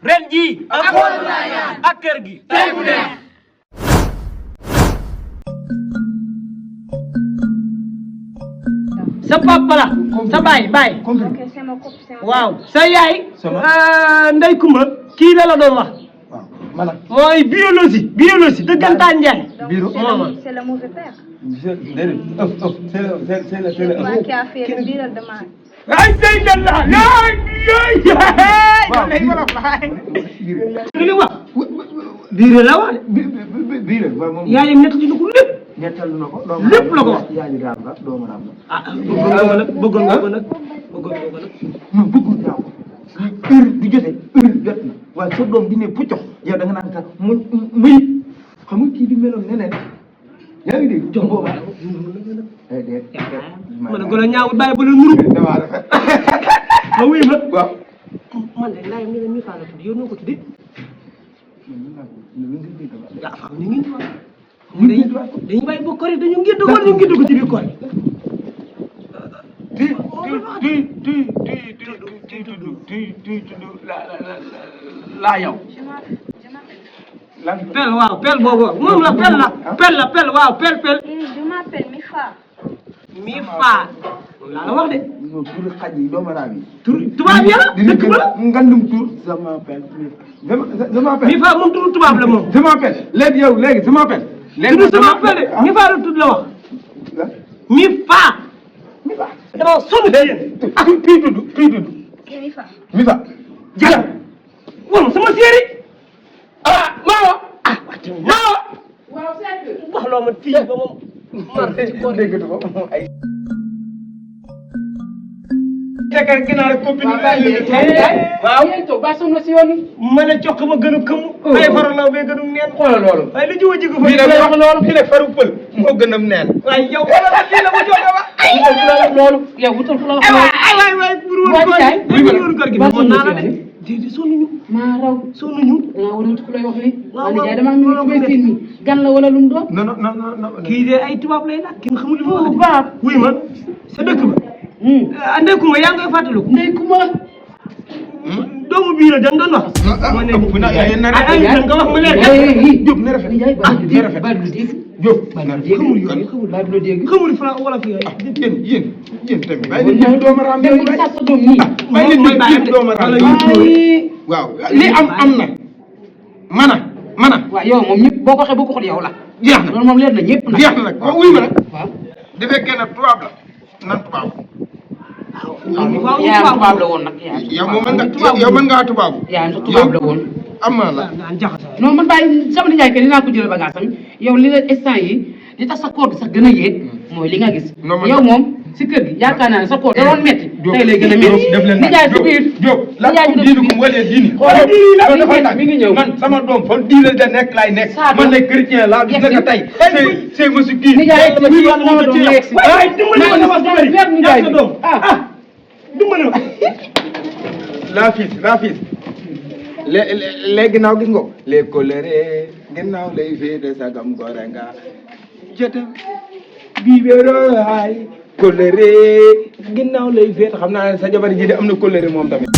ren jii ak kër gi sa papa la sa baay Ok, c'est mon couple, c'est mon waaw sa yaay Ndey Kumba kii la doon wax Mana mooy biologie dëggantaan Njaay Donc, c'est le mauvais père. C'est toi qui as fait le bilan de ma... ay day dalla li wax biire la wax biire yaay nekk ci ko lépp nettal na ko lépp la ko wax yaa ngi raam nga doomu raam la ah bëggoon nga ko nag non bëggul naa ko heure bu jotee heure jot na waaye sa doom di ne puccox yow da nga naan sax muy xam nga kii di meloon neneen yaa ngi dégg jox booba ma ne gën a ñaawut bàyyi ba la nuru damaa rafet ma wuy ma waaw man de laay mi mi faala tudd yow noo ko tuddee yaa faaw ñu ngi dañuy bàyyi ba kori dañu ngi dogal ñu ngi dugg ci biir kori laa yow pel waaw pel boobu moom la pel waaw pel Je m'appelle Mifa. mi faa laa la wax de tur xaj yi doomu raam yi tur tubaab ya dëkk ba ngandum tur je m'appelle mi faa moom tur tubaab la moom je m'appelle léegi yow léegi je m'appelle tudd sama appel mi faa la tudd la wax mi faa dama sonn ci yéen kii tudd Et Mifa. Mifa jëla wala sama séeri maawa wax loo ma fii ba moom dégg ko moom ay tekkar ginaar copine waaw yéen toog ba sonn si yoon yi. ma ne cokk ma gënu këmm ay faralaw bee gënu neen xoolal loolu waaye lu jiw a jigu fa bii nag wax loolu bii nag faru pël moo gën a neen waaye yow xoolal kii la ma joxe wa wutal ku la wax loolu yow wutal ku la wax loolu. waay bur woon kër gi mën naa la de déedéet sonnuñu maa raw sonnuñu dangaa war a wut ku lay wax lii. waaw waaw dama am lu may siin mi gan la wala lu mu doon. non non non non kii de ay tubaab lay laaj kenn xamul li ma wax de tubaab. wuy ma sa dëkk ba Ndey Kumba yaa ngi koy fàttaliku Ndey Kumba. doomu bii la dañ doon wax ma ne ay nga wax ma leen Diop na rafet Ndiaye ba du dégg. Diop ba du dégg. xamul yooyu ba du dégg. xamul fra wala fi yooyu yéen tamit bàyyi leen doomu raam yow li sax sa doom nii. bàyyi leen di doomu raam waaw li am na mana waaw yow moom ñëpp boo ko waxee boo ko xul yow la. jeex na loolu moom leer na ñëpp nag. jeex na nag waaw wuy ma nag waaw. bu fekkee ne tubaab la nan tubaab waaw yaa tubaab la woon nag yow moom mën ngaa tubaab yaa tubaab la woon. am na la non man bàyyi sama nijaay kenn dinaa ko jëlee bagage am yow li la instant yi li tax sa koor gi sax gën a yéeg mooy li nga gis. yow moom si kër gi yaakaar naa ne sa koor da doon métti. tey lay gën a métti nijaay si biir nijaay si diini ko wala diini xoolal diini la dafay tax mi ngi ñëw. man sama doom fa diine da nekk laay nekk man ne chrétien laa gis nga tey c'est monsieur kii nijaay si biir sama doom la yegg si. ay dimbali ma sama sama nijaay sa doom dimbali ma la fils léegi ginnaaw gis nga ko les colorés ginnaaw lay féete sagam gore nga jota bibéro ay coloré ginnaaw lay féete xam naa ne sa jabar ji de am na coloré moom tamit